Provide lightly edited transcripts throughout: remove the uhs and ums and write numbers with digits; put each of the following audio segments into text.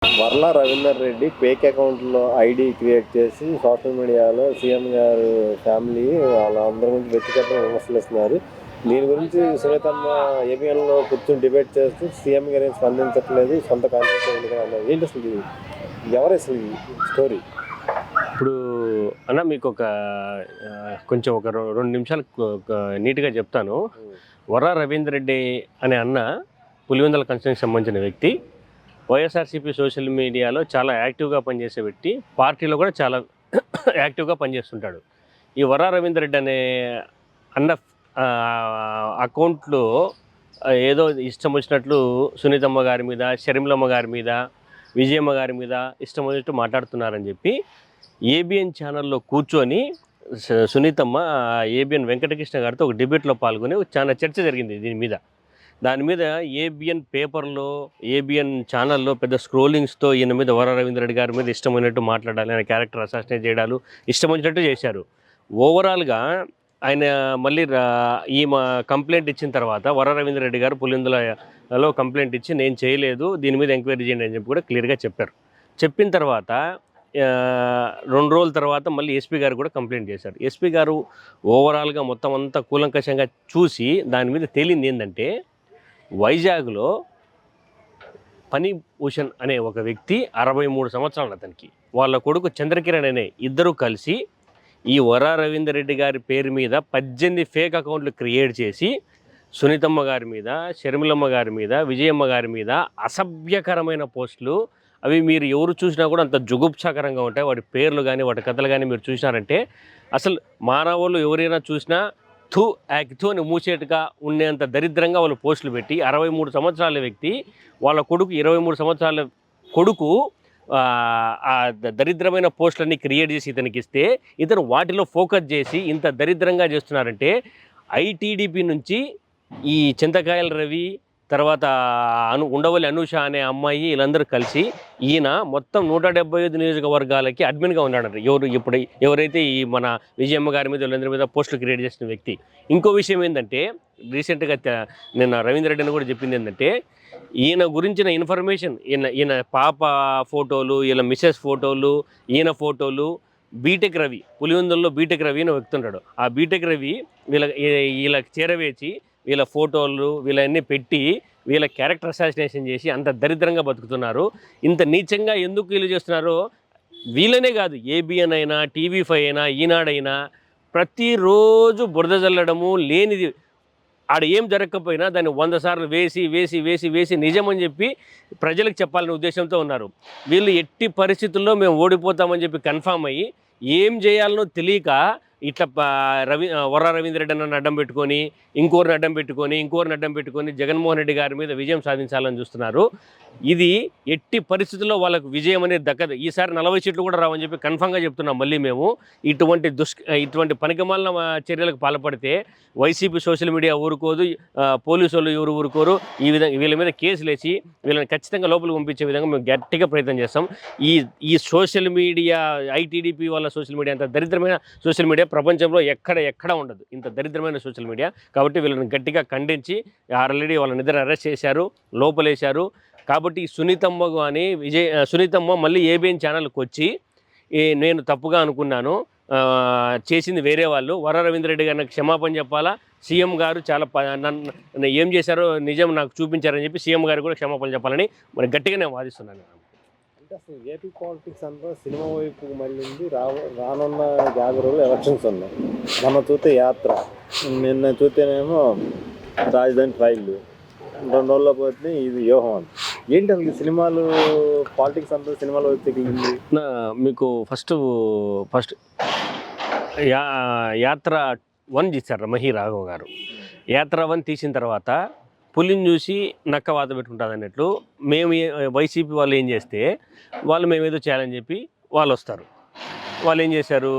Varla Ravinder Reddy fake అకౌంట్లో ID create చేసి social మీడియాలో సీఎం గారు ఫ్యామిలీ వాళ్ళందరి గురించి వ్యక్తిగతంగా విమర్శలు ఇస్తున్నారు. దీని గురించి సునీతమ్మ ఏబిఎన్లో కూర్చొని డిబేట్ చేస్తూ సీఎం గారు ఏం స్పందించట్లేదు, సొంత కాన్ఫిడెన్స్ అన్నారు. ఏంటి అసలు ఎవరు అసలు ఈ స్టోరీ? ఇప్పుడు అన్న మీకు కొంచెం ఒక 2 నిమిషాలు నీట్గా చెప్తాను. వర్ర రవీందర్ రెడ్డి అనే అన్న పులివెందుల కాన్స్టిట్యూన్సీకి సంబంధించిన వ్యక్తి. వైఎస్ఆర్సీపీ సోషల్ మీడియాలో చాలా యాక్టివ్గా పనిచేసే వ్యక్తి. పార్టీలో కూడా చాలా యాక్టివ్గా పనిచేస్తుంటాడు. ఈ వర్ర రవీందర్ రెడ్డి అనే అన్న అకౌంట్లో ఏదో ఇష్టం వచ్చినట్లు సునీతమ్మ గారి మీద, షర్మిలమ్మ గారి మీద, విజయమ్మ గారి మీద ఇష్టం వచ్చినట్టు మాట్లాడుతున్నారని చెప్పి ఏబిఎన్ ఛానల్లో కూర్చొని సునీతమ్మ ఏబిఎన్ వెంకటకృష్ణ గారితో ఒక డిబేట్లో పాల్గొని చాలా చర్చ జరిగింది దీని మీద. దాని మీద ఏబిఎన్ పేపర్లో, ఏబిఎన్ ఛానల్లో పెద్ద స్క్రోలింగ్స్తో ఈయన మీద వర్ర రవీందర్ రెడ్డి గారి మీద ఇష్టమైనట్టు మాట్లాడాలి, ఆయన క్యారెక్టర్ అసాసినేట్ చేయడాలు ఇష్టం వచ్చినట్టు చేశారు. ఓవరాల్గా ఆయన మళ్ళీ ఈమె కంప్లైంట్ ఇచ్చిన తర్వాత వర్ర రవీందర్ రెడ్డి గారు పులివెందులలో కంప్లైంట్ ఇచ్చి నేను చేయలేదు, దీని మీద ఎంక్వైరీ చేయండి అని చెప్పి కూడా క్లియర్గా చెప్పారు. చెప్పిన తర్వాత 2 రోజుల తర్వాత మళ్ళీ ఎస్పీ గారు కూడా కంప్లైంట్ చేశారు. ఎస్పీ గారు ఓవరాల్గా మొత్తం అంతా కూలంకషంగా చూసి దాని మీద తేలింది ఏంటంటే, వైజాగ్లో పని భూషణ్ అనే ఒక వ్యక్తి 63 సంవత్సరాలు అతనికి, వాళ్ళ కొడుకు చంద్రకిరణ్ అనే ఇద్దరు కలిసి ఈ వర్ర రవీందర్ రెడ్డి గారి పేరు మీద 18 ఫేక్ అకౌంట్లు క్రియేట్ చేసి సునీతమ్మ గారి మీద, షర్మిలమ్మ గారి మీద, విజయమ్మ గారి మీద అసభ్యకరమైన పోస్టులు, అవి మీరు ఎవరు చూసినా కూడా అంత జుగుప్సాకరంగా ఉంటాయి. వాటి పేర్లు కానీ వాటి కథలు కానీ మీరు చూసినారంటే అసలు మానవులు ఎవరైనా చూసినా థూ యాక్థూ అని మూసేట్టుగా ఉండేంత దరిద్రంగా వాళ్ళు పోస్టులు పెట్టి 63 సంవత్సరాల వ్యక్తి వాళ్ళ కొడుకు 23 సంవత్సరాల కొడుకు దరిద్రమైన పోస్టులన్నీ క్రియేట్ చేసి ఇతనికి ఇస్తే ఇతను వాటిలో ఫోకస్ చేసి ఇంత దరిద్రంగా చేస్తున్నారంటే, ఐటీడీపీ నుంచి ఈ చింతకాయల రవి, తర్వాత ఉండవల్లి అనూష అనే అమ్మాయి, వీళ్ళందరూ కలిసి ఈయన మొత్తం 175 నియోజకవర్గాలకి అడ్మిన్గా ఉన్నాడు. ఎవరైతే ఈ మన విజయమ్మ గారి మీద, వీళ్ళందరి మీద పోస్టులు క్రియేట్ చేసిన వ్యక్తి. ఇంకో విషయం ఏంటంటే, రీసెంట్గా నిన్న రవీందర్ రెడ్డి అని కూడా చెప్పింది ఏంటంటే, ఈయన గురించిన ఇన్ఫర్మేషన్, ఈయన పాప ఫోటోలు, వీళ్ళ మిస్సెస్ ఫోటోలు, ఈయన ఫోటోలు బీటెక్ రవి, పులివెందుల్లో బీటెక్ రవి అని వ్యక్తుంటాడు. ఆ బీటెక్ రవి వీళ్ళకి చేరవేసి వీళ్ళ ఫోటోలు వీళ్ళన్నీ పెట్టి వీళ్ళ క్యారెక్టర్ అసాసినేషన్ చేసి అంత దరిద్రంగా బతుకుతున్నారు. ఇంత నీచంగా ఎందుకు వీళ్ళు చేస్తున్నారో వీళ్ళనే కాదు, ఏబిఎన్ అయినా, టీవీ5 అయినా, ఈనాడైనా ప్రతిరోజు బురద జల్లడము, లేనిది ఆడ ఏం జరగకపోయినా దాన్ని 100 సార్లు వేసి వేసి వేసి వేసి నిజమని చెప్పి ప్రజలకు చెప్పాలనే ఉద్దేశంతో ఉన్నారు. వీళ్ళు ఎట్టి పరిస్థితుల్లో మేము ఓడిపోతామని చెప్పి కన్ఫామ్ అయ్యి ఏం చేయాలనో తెలియక ఇట్లా వర్ర రవీందర్ రెడ్డి అన్న అడ్డం పెట్టుకొని, ఇంకోరిని అడ్డం పెట్టుకొని జగన్మోహన్ రెడ్డి గారి మీద విజయం సాధించాలని చూస్తున్నారు. ఇది ఎట్టి పరిస్థితుల్లో వాళ్ళకు విజయం అనేది దక్కదు. ఈసారి 40 సీట్లు కూడా రావని చెప్పి కన్ఫామ్గా చెప్తున్నాం. మళ్ళీ మేము ఇటువంటి పనికిమాలిన చర్యలకు పాల్పడితే వైసీపీ సోషల్ మీడియా ఊరుకోదు, పోలీసు వాళ్ళు ఎవరు ఊరుకోరు. వీళ్ళ మీద కేసులు వేసి వీళ్ళని ఖచ్చితంగా లోపలికి పంపించే విధంగా మేము గట్టిగా ప్రయత్నం చేస్తాం. ఈ సోషల్ మీడియా, ఐటీడీపీ వాళ్ళ సోషల్ మీడియా అంత దరిద్రమైన సోషల్ మీడియా ప్రపంచంలో ఎక్కడ ఉండదు, ఇంత దరిద్రమైన సోషల్ మీడియా. కాబట్టి వీళ్ళని గట్టిగా ఖండించి ఆల్రెడీ వాళ్ళని ఇద్దరు అరెస్ట్ చేశారు, లోపలేశారు. కాబట్టి సునీతమ్మ మళ్ళీ ఏబిఎన్ ఛానల్కి వచ్చి నేను తప్పుగా అనుకున్నాను, చేసింది వేరే వాళ్ళు, వర్ర రవీందర్ రెడ్డి గారిని క్షమాపణ చెప్పాలా, సీఎం గారు చాలా నన్ను ఏం చేశారో నిజం నాకు చూపించారని చెప్పి సీఎం గారు కూడా క్షమాపణ చెప్పాలని మరి గట్టిగా నేను వాదిస్తున్నాను. అంటే అసలు ఏపీ పాలిటిక్స్ అంతా సినిమా వైపు మళ్ళీ రానున్న 50 రోజులు ఎలక్షన్స్ ఉన్నాయి. మనం చూస్తే యాత్ర, నిన్న చూస్తేనేమో రాజధాని ట్రైళ్ళు, 2 రోజుల్లో పోతే ఇది వ్యూహం అని. ఏంటి అసలు సినిమాలు పాలిటిక్స్ అంతా సినిమాలో వచ్చి మీకు ఫస్ట్ యాత్ర 1 తీశారు మహి రాఘవ్ గారు. యాత్ర 1 తీసిన తర్వాత పులిని చూసి నక్క వాత పెట్టుకుంటుంది అన్నట్లు మేము వైసీపీ వాళ్ళు ఏం చేస్తే వాళ్ళు మేమేదో చేయాలని చెప్పి వాళ్ళు వస్తారు. వాళ్ళు ఏం చేశారు,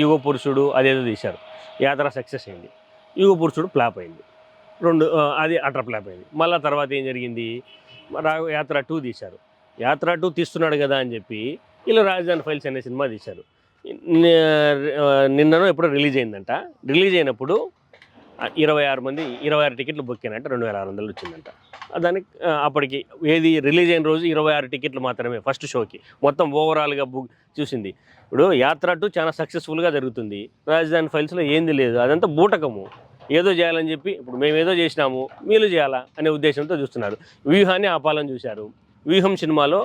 యుగ పురుషుడు అదేదో తీశారు. యాత్ర సక్సెస్ అయింది, యుగ పురుషుడు ఫ్లాప్ అయింది, అది అటర్ ఫ్లాప్ అయింది. మళ్ళీ తర్వాత ఏం జరిగింది, యాత్ర 2 తీశారు. యాత్ర 2 తీస్తున్నాడు కదా అని చెప్పి వీళ్ళు రాజధాని ఫైల్స్ అనే సినిమా తీశారు. నిన్ననో ఎప్పుడో రిలీజ్ అయిందంట. రిలీజ్ అయినప్పుడు 26 టికెట్లు బుక్ అయినట్ట, 2600 వచ్చిందంట. దానికి అప్పటికి ఏది రిలీజ్ అయిన రోజు 26 టికెట్లు మాత్రమే ఫస్ట్ షోకి, మొత్తం ఓవరాల్గా బుక్ చూసింది. ఇప్పుడు యాత్ర 2 చాలా సక్సెస్ఫుల్గా జరుగుతుంది, రాజధాని ఫైల్స్లో ఏంది లేదు, అదంతా బూటకము. ఏదో చేయాలని చెప్పి ఇప్పుడు మేము ఏదో చేసినాము వీళ్ళు చేయాలా అనే ఉద్దేశంతో చూస్తున్నారు. వ్యూహాన్ని ఆపాలని చూశారు. వ్యూహం సినిమాలో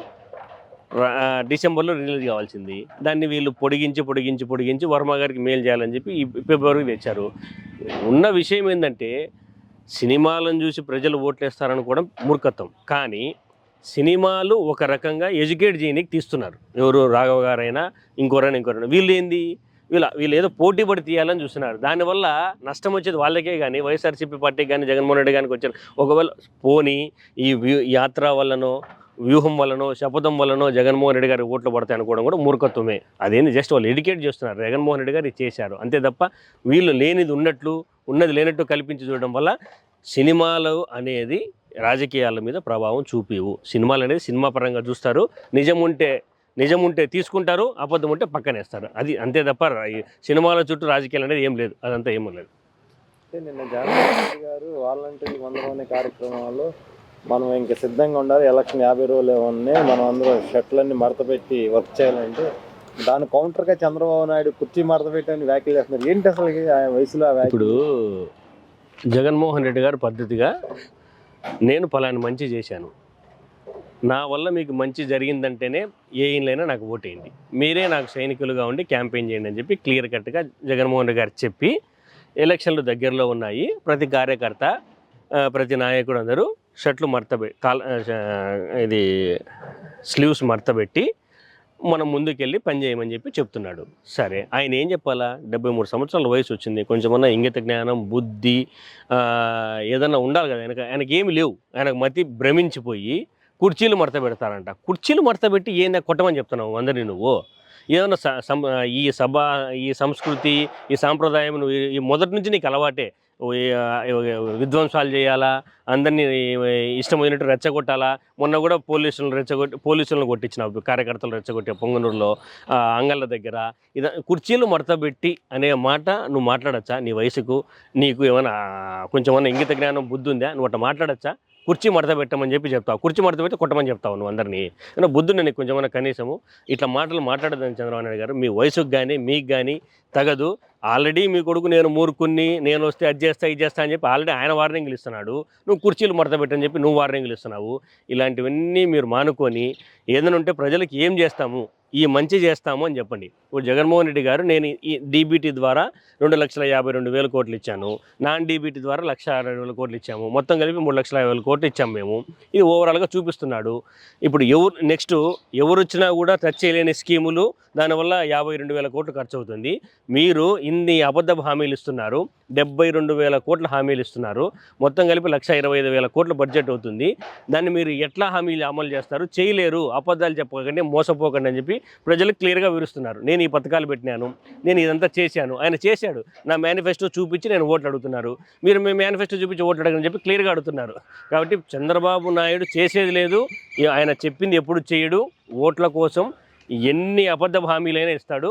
డిసెంబర్లో రిలీజ్ కావాల్సింది, దాన్ని వీళ్ళు పొడిగించి వర్మ గారికి మెయిల్ చేయాలని చెప్పి ఈ ఫిబ్రవరికి తెచ్చారు. ఉన్న విషయం ఏంటంటే సినిమాలను చూసి ప్రజలు ఓట్లేస్తారనుకోవడం మూర్ఖత్వం. కానీ సినిమాలు ఒక రకంగా ఎడ్యుకేట్ చేయడానికి తీస్తున్నారు. ఎవరు రాఘవ గారైనా ఇంకోరైనా వీళ్ళు ఏదో పోటీ పడి తీయాలని చూస్తున్నారు. దానివల్ల నష్టం వచ్చేది వాళ్ళకే కానీ వైఎస్ఆర్సీపీ పార్టీకి కానీ జగన్మోహన్ రెడ్డి గారికి వచ్చారు. ఒకవేళ పోనీ ఈ యాత్ర వల్లనో వ్యూహం వల్లనో శపథం వల్లనో జగన్మోహన్ రెడ్డి గారి ఓట్లు పడతాయి అనుకోవడం కూడా మూర్ఖత్వమే. అదేంది జస్ట్ వాళ్ళు ఎడ్యుకేట్ చేస్తున్నారు. జగన్మోహన్ రెడ్డి గారు చేశారు అంతే తప్ప వీళ్ళు లేనిది ఉన్నట్లు ఉన్నది లేనట్టు కల్పించి చూడడం వల్ల సినిమాలు అనేది రాజకీయాల మీద ప్రభావం చూపివు. సినిమాలు అనేది సినిమా పరంగా చూస్తారు, నిజం ఉంటే తీసుకుంటారు, అబద్ధం ఉంటే పక్కనేస్తారు. అది అంతే తప్ప ఈ సినిమాల చుట్టూ రాజకీయాలు అనేది ఏం లేదు, అదంతా ఏమీ లేదు. నిన్న జగన్మోహన్ రెడ్డి గారు వాలంటీర్లు 100 మంది కార్యక్రమాల్లో మనం ఇంకా సిద్ధంగా ఉండాలి, ఎలక్షన్ 50 రోజులు ఉన్నాయి, మనం అందరూ షర్ట్లన్నీ మడత పెట్టి వర్క్ చేయాలంటే దాని కౌంటర్గా చంద్రబాబు నాయుడు కుర్చీ మడత పెట్టని వ్యాఖ్యలు చేస్తున్నారు. ఏంటి అసలు ఆ వయసులో ఇప్పుడు జగన్మోహన్ రెడ్డి గారు పద్ధతిగా నేను పలాని మంచి చేశాను, నా వల్ల మీకు మంచి జరిగిందంటేనే ఏ ఇండ్లైనా నాకు ఓటేయండి, మీరే నాకు సైనికులుగా ఉండి క్యాంపెయిన్ చేయండి అని చెప్పి క్లియర్ కట్గా జగన్మోహన్ రెడ్డి గారు చెప్పి ఎలక్షన్లు దగ్గరలో ఉన్నాయి, ప్రతి కార్యకర్త ప్రతి నాయకుడు అందరూ షర్ట్లు ఇది స్లీవ్స్ మడతబెట్టి మనం ముందుకెళ్ళి పని చేయమని చెప్పి చెప్తున్నాడు. సరే, ఆయన ఏం చెప్పాలా? 73 సంవత్సరాల వయసు వచ్చింది, కొంచెమన్నా ఇంగిత జ్ఞానం బుద్ధి ఏదన్నా ఉండాలి కదా ఆయనకి ఏమి లేవు. ఆయనకు మతి భ్రమించిపోయి కుర్చీలు మడత పెడతారంట. కుర్చీలు మడత పెట్టి ఏందా కొట్టమని చెప్తున్నావు అందరినీ? నువ్వు ఏదన్నా ఈ సంస్కృతి ఈ సాంప్రదాయం నువ్వు ఈ మొదటి నుంచి నీకు అలవాటే. విధ్వంసాలు చేయాలా, అందరినీ ఇష్టమైనట్టు రెచ్చగొట్టాలా. మొన్న కూడా పోలీసులను కొట్టించిన కార్యకర్తలు రెచ్చగొట్టే పొంగనూరులో అంగళ్ళ దగ్గర. కుర్చీలు మడతబెట్టి అనే మాట నువ్వు మాట్లాడచ్చా? నీ వయసుకు నీకు ఏమైనా కొంచెమన్నా ఇంగిత జ్ఞానం బుద్ధి ఉందా? నువ్వు అట్లా మాట్లాడచ్చా? కుర్చీ మడత పెట్టమని చెప్పి చెప్తావు, కుర్చీ మడత పెట్టి కొట్టమని చెప్తావు నువ్వు అందరినీ. ఏమన్నా బుద్ధుండే నీకు కొంచెమన్నా కనీసము? ఇట్లా మాటలు మాట్లాడదని చంద్రబాబు నాయుడు గారు. మీ వయసుకు కానీ మీకు కానీ తగదు. ఆల్రెడీ మీ కొడుకు నేను మూర్ఖుని, నేను వస్తే అది చేస్తా ఇది చేస్తా అని చెప్పి ఆల్రెడీ ఆయన వార్నింగ్లు ఇస్తున్నాడు. నువ్వు కుర్చీలు మడత పెట్టని చెప్పి నువ్వు వార్నింగ్లు ఇస్తున్నావు. ఇలాంటివన్నీ మీరు మానుకొని ఏదైనా ఉంటే ప్రజలకు ఏం చేస్తాము, ఈ మంచి చేస్తాము అని చెప్పండి. ఇప్పుడు జగన్మోహన్ రెడ్డి గారు నేను ఈ డీబీటీ ద్వారా 2,52,000 కోట్లు ఇచ్చాను, నాన్ డీబీటీ ద్వారా 1,60,000 కోట్లు ఇచ్చాము, మొత్తం కలిపి 3,50,000 కోట్లు ఇచ్చాము మేము. ఇది ఓవరాల్గా చూపిస్తున్నాడు. ఇప్పుడు నెక్స్ట్ ఎవరు వచ్చినా కూడా టచ్ చేయలేని స్కీములు, దానివల్ల 52,000 కోట్లు ఖర్చు అవుతుంది. మీరు ఇన్ని అబద్ధపు హామీలు ఇస్తున్నారు, 72,000 కోట్ల హామీలు ఇస్తున్నారు, మొత్తం కలిపి 1,25,000 కోట్ల బడ్జెట్ అవుతుంది. దాన్ని మీరు ఎట్లా హామీలు అమలు చేస్తారు? చేయలేరు, అబద్ధాలు చెప్పకండి, మోసపోకండి అని చెప్పి ప్రజలకు క్లియర్గా వివరిస్తున్నారు. నేను ఈ పథకాలు పెట్టినాను, నేను ఇదంతా చేశాను. ఆయన చేశాడు, నా మేనిఫెస్టో చూపించి నేను ఓట్లు అడుగుతున్నారు. మీరు మీ మేనిఫెస్టో చూపించి ఓట్లు అడగని చెప్పి క్లియర్గా అడుగుతున్నారు. కాబట్టి చంద్రబాబు నాయుడు చేసేది లేదు, ఆయన చెప్పింది ఎప్పుడు చేయడు. ఓట్ల కోసం ఎన్ని అబద్ధ హామీలైనా ఇస్తాడు.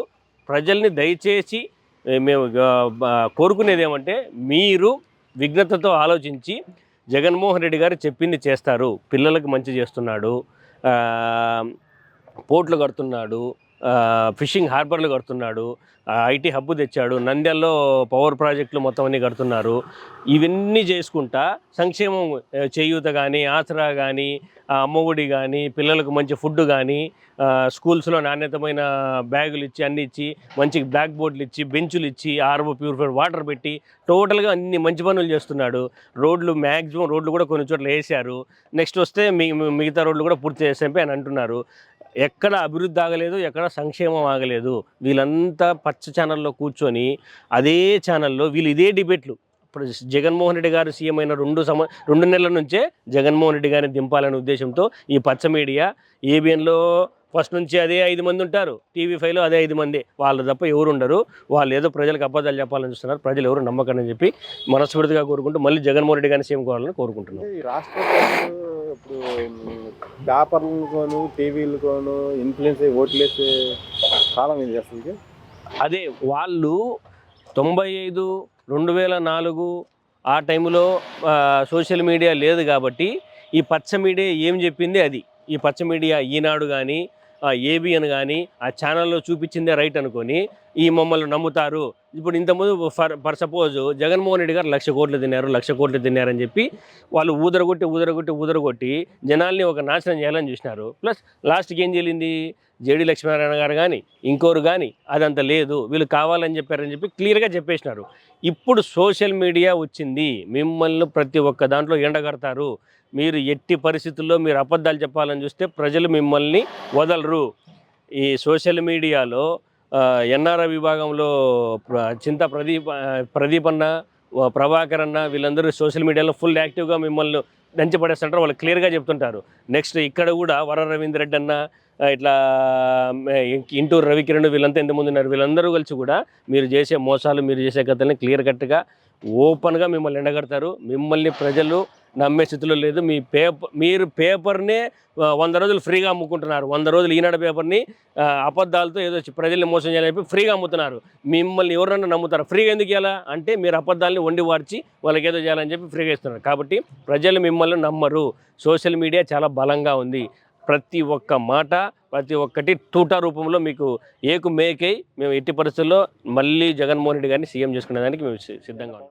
ప్రజల్ని దయచేసి మేము కోరుకునేది ఏమంటే, మీరు విఘ్నతతో ఆలోచించి జగన్మోహన్ రెడ్డి గారు చెప్పింది చేస్తారు. పిల్లలకు మంచి చేస్తున్నాడు, పోర్ట్లు కడుతున్నాడు, ఫిషింగ్ హార్బర్లు కడుతున్నాడు, ఐటీ హబ్బు తెచ్చాడు, నంద్యాలలో పవర్ ప్రాజెక్టులు మొత్తం అన్నీ కడుతున్నారు. ఇవన్నీ చేసుకుంటా సంక్షేమం, చేయూత కానీ, ఆసరా కానీ, అమ్మఒడి కానీ, పిల్లలకు మంచి ఫుడ్ కానీ, స్కూల్స్లో నాణ్యతమైన బ్యాగులు ఇచ్చి అన్ని ఇచ్చి, మంచి బ్లాక్ బోర్డులు ఇచ్చి, బెంచులు ఇచ్చి, ఆర్ఓ ప్యూరిఫైడ్ వాటర్ పెట్టి టోటల్గా అన్ని మంచి పనులు చేస్తున్నాడు. మ్యాక్సిమం రోడ్లు కూడా కొన్ని చోట్ల వేశారు. నెక్స్ట్ వస్తే మిగతా రోడ్లు కూడా పూర్తి చేసాం అని అంటున్నారు. ఎక్కడ అభివృద్ధి ఆగలేదు, ఎక్కడ సంక్షేమం ఆగలేదు. వీళ్ళంతా పచ్చ ఛానల్లో కూర్చొని అదే ఛానల్లో వీళ్ళు ఇదే డిబేట్లు. ఇప్పుడు జగన్మోహన్ రెడ్డి గారు సీఎం అయిన 2 నెలల నుంచే జగన్మోహన్ రెడ్డి గారిని దింపాలనే ఉద్దేశంతో ఈ పచ్చ మీడియా, ఏబిఎన్లో ఫస్ట్ నుంచి అదే 5 మంది ఉంటారు, టీవీ5లో అదే 5 మంది, వాళ్ళు తప్ప ఎవరు ఉండరు. వాళ్ళు ఏదో ప్రజలకు అబద్ధాలు చెప్పాలని చూస్తున్నారు. ప్రజలు ఎవరు నమ్మకని చెప్పి మనస్ఫూర్తిగా కోరుకుంటూ మళ్ళీ జగన్మోహన్ రెడ్డి గారిని సీఎం కావాలని కోరుకుంటున్నాం. ఈ రాష్ట్ర ఇప్పుడు పేపర్లతోనూ టీవీలతోనూ ఇన్ఫ్లుయెన్స్ అయ్యి ఓట్లేసే కాలం ఇది అసలు. అదే వాళ్ళు 95, 2004 ఆ టైంలో సోషల్ మీడియా లేదు కాబట్టి ఈ పచ్చ మీడియా ఏం చెప్పింది అది. ఈ పచ్చ మీడియా ఈనాడు కానీ ఏబిఎన్ కానీ ఆ ఛానల్లో చూపించిందే రైట్ అనుకొని ఈ మమ్మల్ని నమ్ముతారు. ఇప్పుడు ఇంతకుముందు ఫర్ సపోజ్ జగన్మోహన్ రెడ్డి గారు 1,00,000 కోట్లు తిన్నారు 1,00,000 కోట్లు తిన్నారని చెప్పి వాళ్ళు ఊదరగొట్టి జనాల్ని ఒక నాశనం చేయాలని చూసినారు. ప్లస్ లాస్ట్కి ఏం జరిగింది, జేడి లక్ష్మీనారాయణ గారు కానీ ఇంకోరు కానీ అదంతా లేదు, వీళ్ళు కావాలని చెప్పారని చెప్పి క్లియర్గా చెప్పేసినారు. ఇప్పుడు సోషల్ మీడియా వచ్చింది, మిమ్మల్ని ప్రతి ఒక్క దాంట్లో ఎండగడతారు. మీరు ఎట్టి పరిస్థితుల్లో మీరు అబద్ధాలు చెప్పాలని చూస్తే ప్రజలు మిమ్మల్ని వదలరు. ఈ సోషల్ మీడియాలో ఎన్ఆర్ఐ విభాగంలో చింత ప్రదీప్ అన్న, ప్రభాకర్ అన్న వీళ్ళందరూ సోషల్ మీడియాలో ఫుల్ యాక్టివ్గా మిమ్మల్ని దంచి పడేస్తుంటారు. వాళ్ళు క్లియర్గా చెప్తుంటారు. నెక్స్ట్ ఇక్కడ కూడా వర రవీంద్ర రెడ్డి అన్న, ఇట్లా ఇంటూరు రవికిరణ్ వీళ్ళంతా ఎంతమంది ఉన్నారు, వీళ్ళందరూ కలిసి కూడా మీరు చేసే మోసాలు మీరు చేసే కథల్ని క్లియర్ కట్గా ఓపెన్గా మిమ్మల్ని ఎండగడతారు. మిమ్మల్ని ప్రజలు నమ్మే స్థితిలో లేదు. మీరు పేపర్నే 100 రోజులు ఫ్రీగా అమ్ముకుంటున్నారు. 100 రోజులు ఈనాడు పేపర్ని అబద్ధాలతో ఏదో ప్రజల్ని మోసం చేయాలని చెప్పి ఫ్రీగా అమ్ముతున్నారు. మిమ్మల్ని ఎవరన్నా నమ్ముతారు? ఫ్రీగా ఎందుకు ఇవ్వాలా అంటే మీరు అబద్ధాలని వండి వార్చి వాళ్ళకి ఏదో చేయాలని చెప్పి ఫ్రీగా ఇస్తున్నారు. కాబట్టి ప్రజలు మిమ్మల్ని నమ్మరు. సోషల్ మీడియా చాలా బలంగా ఉంది. ప్రతి ఒక్క మాట ప్రతి ఒక్కటి తూటా రూపంలో మీకు ఏకు మేకై మేము ఎట్టి పరిస్థితుల్లో మళ్ళీ జగన్మోహన్ రెడ్డి గారిని సీఎం చేసుకునే దానికి మేము సిద్ధంగా ఉన్నాం.